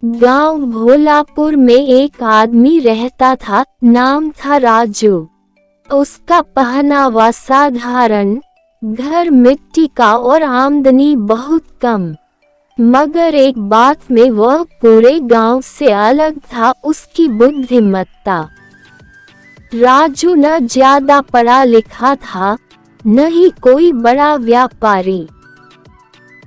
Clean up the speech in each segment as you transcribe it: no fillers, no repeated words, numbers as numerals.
गांव भोलापुर में एक आदमी रहता था, नाम था राजू। उसका पहनावा साधारण, घर मिट्टी का और आमदनी बहुत कम। मगर एक बात में वह पूरे गांव से अलग था, उसकी बुद्धिमत्ता। राजू न ज्यादा पढ़ा लिखा था, न ही कोई बड़ा व्यापारी,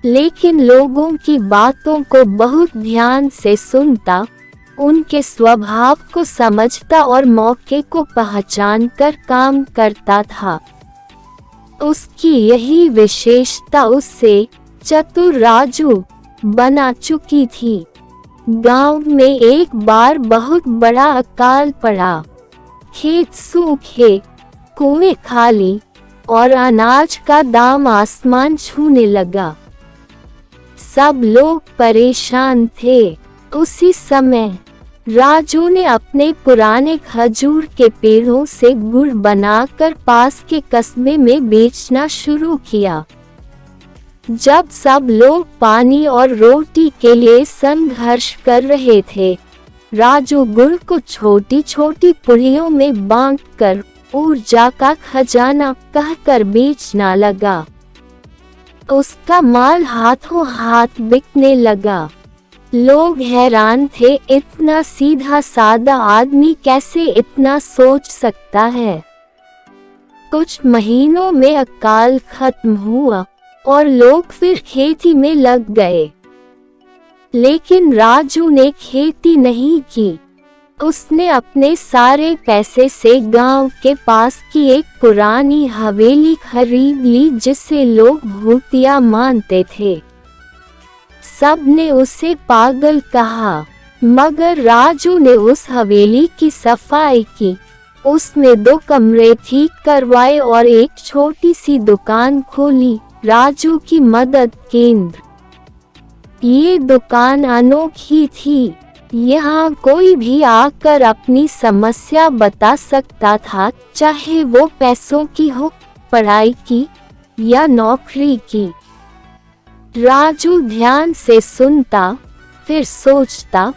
लेकिन लोगों की बातों को बहुत ध्यान से सुनता, उनके स्वभाव को समझता और मौके को पहचान कर काम करता था। उसकी यही विशेषता उससे चतुर राजू बना चुकी थी। गांव में एक बार बहुत बड़ा अकाल पड़ा। खेत सूखे, कुएं खाली और अनाज का दाम आसमान छूने लगा। सब लोग परेशान थे। उसी समय राजू ने अपने पुराने खजूर के पेड़ों से गुड़ बनाकर पास के कस्बे में बेचना शुरू किया। जब सब लोग पानी और रोटी के लिए संघर्ष कर रहे थे, राजू गुड़ को छोटी छोटी पुड़ियों में बांटकर ऊर्जा का खजाना कहकर बेचना लगा। उसका माल हाथों हाथ बिकने लगा। लोग हैरान थे, इतना सीधा सादा आदमी कैसे इतना सोच सकता है। कुछ महीनों में अकाल खत्म हुआ और लोग फिर खेती में लग गए। लेकिन राजू ने खेती नहीं की। उसने अपने सारे पैसे से गांव के पास की एक पुरानी हवेली खरीद ली, जिसे लोग भूतिया मानते थे। सब ने उसे पागल कहा, मगर राजू ने उस हवेली की सफाई की, उसमें 2 कमरे ठीक करवाए और एक छोटी सी दुकान खोली, राजू की मदद केंद्र। ये दुकान अनोखी थी। यहाँ कोई भी आकर अपनी समस्या बता सकता था, चाहे वो पैसों की हो, पढ़ाई की या नौकरी की। राजू ध्यान से सुनता, फिर सोचता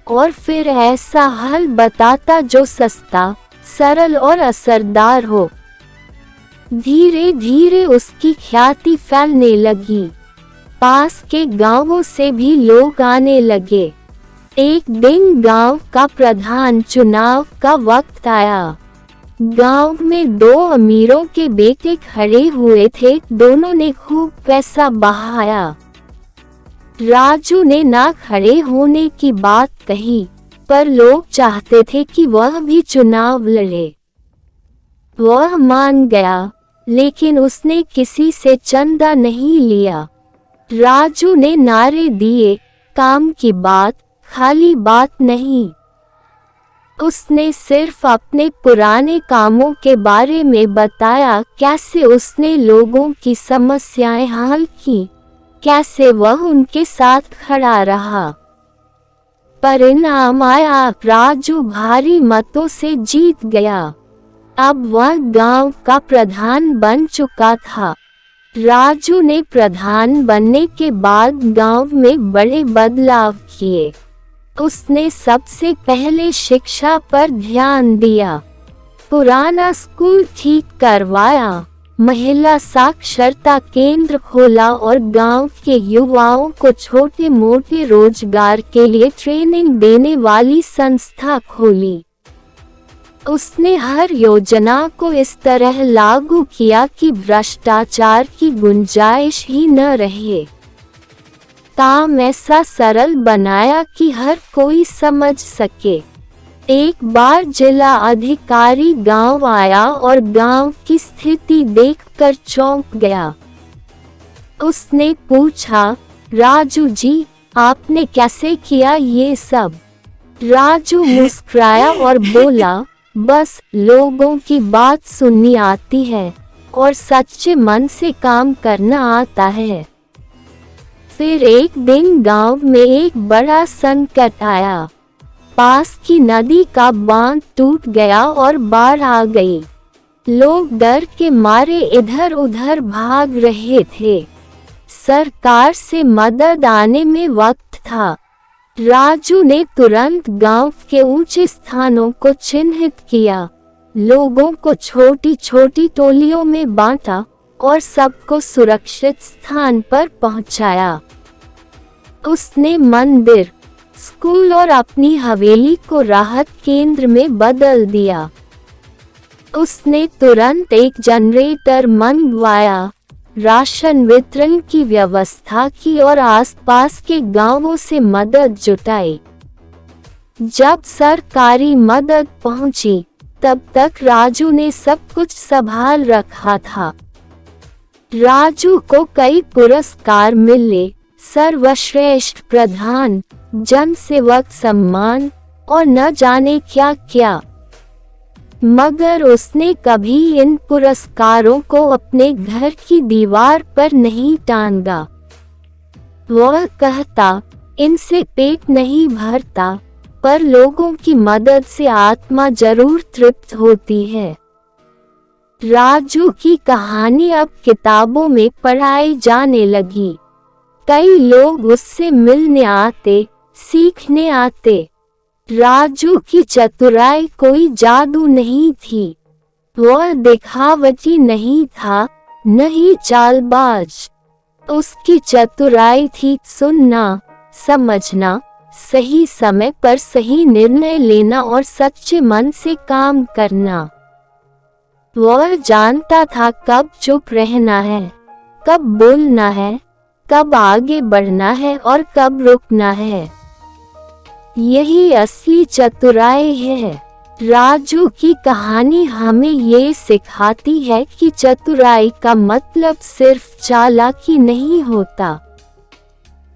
और फिर ऐसा हल बताता जो सस्ता, सरल और असरदार हो। धीरे धीरे उसकी ख्याति फैलने लगी। पास के गांवों से भी लोग आने लगे। एक दिन गांव का प्रधान चुनाव का वक्त आया। गांव में 2 अमीरों के बेटे खड़े हुए थे, दोनों ने खूब पैसा बहाया। राजू ने ना खड़े होने की बात कही, पर लोग चाहते थे कि वह भी चुनाव लड़े। वह मान गया, लेकिन उसने किसी से चंदा नहीं लिया। राजू ने नारे दिए, काम की बात, खाली बात नहीं। उसने सिर्फ अपने पुराने कामों के बारे में बताया, कैसे उसने लोगों की समस्याएं हल की, कैसे वह उनके साथ खड़ा रहा। परिणाम आया, राजू भारी मतों से जीत गया। अब वह गांव का प्रधान बन चुका था। राजू ने प्रधान बनने के बाद गांव में बड़े बदलाव किए। उसने सबसे पहले शिक्षा पर ध्यान दिया। पुराना स्कूल ठीक करवाया, महिला साक्षरता केंद्र खोला और गांव के युवाओं को छोटे मोटे रोजगार के लिए ट्रेनिंग देने वाली संस्था खोली। उसने हर योजना को इस तरह लागू किया कि भ्रष्टाचार की गुंजाइश ही न रहे। काम ऐसा सरल बनाया कि हर कोई समझ सके। एक बार जिला अधिकारी गांव आया और गांव की स्थिति देखकर चौंक गया। उसने पूछा, राजू जी, आपने कैसे किया ये सब? राजू मुस्कुराया और बोला, बस लोगों की बात सुननी आती है और सच्चे मन से काम करना आता है। फिर एक दिन गांव में एक बड़ा संकट आया। पास की नदी का बांध टूट गया और बाढ़ आ गई। लोग डर के मारे इधर उधर भाग रहे थे। सरकार से मदद आने में वक्त था, राजू ने तुरंत गांव के ऊंचे स्थानों को चिन्हित किया, लोगों को छोटी छोटी टोलियों में बांटा और सबको सुरक्षित स्थान पर पहुंचाया। उसने मंदिर, स्कूल और अपनी हवेली को राहत केंद्र में बदल दिया। उसने तुरंत एक जनरेटर मंगवाया, राशन वितरण की व्यवस्था की और आसपास के गांवों से मदद जुटाई। जब सरकारी मदद पहुंची, तब तक राजू ने सब कुछ संभाल रखा था। राजू को कई पुरस्कार मिले, सर्वश्रेष्ठ प्रधान, जन सेवक सम्मान और न जाने क्या क्या। मगर उसने कभी इन पुरस्कारों को अपने घर की दीवार पर नहीं टांगा। वह कहता, इनसे पेट नहीं भरता, पर लोगों की मदद से आत्मा जरूर तृप्त होती है। राजू की कहानी अब किताबों में पढ़ाई जाने लगी। कई लोग उससे मिलने आते, सीखने आते। राजू की चतुराई कोई जादू नहीं थी। वह दिखावटी नहीं था, न ही चालबाज। उसकी चतुराई थी सुनना, समझना, सही समय पर सही निर्णय लेना और सच्चे मन से काम करना। वह जानता था कब चुप रहना है, कब बोलना है, कब आगे बढ़ना है और कब रुकना है। यही असली चतुराई है। राजू की कहानी हमें ये सिखाती है कि चतुराई का मतलब सिर्फ चालाकी नहीं होता।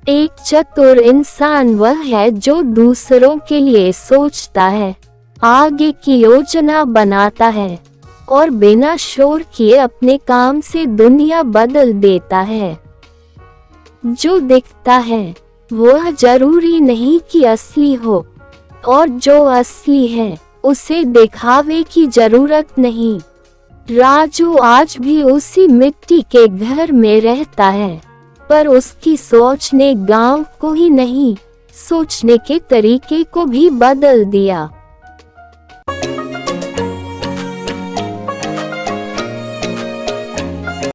एक चतुर इंसान वह है जो दूसरों के लिए सोचता है, आगे की योजना बनाता है और बिना शोर किए अपने काम से दुनिया बदल देता है। जो दिखता है वह जरूरी नहीं कि असली हो, और जो असली है उसे दिखावे की जरूरत नहीं। राजू आज भी उसी मिट्टी के घर में रहता है, पर उसकी सोच ने गांव को ही नहीं, सोचने के तरीके को भी बदल दिया।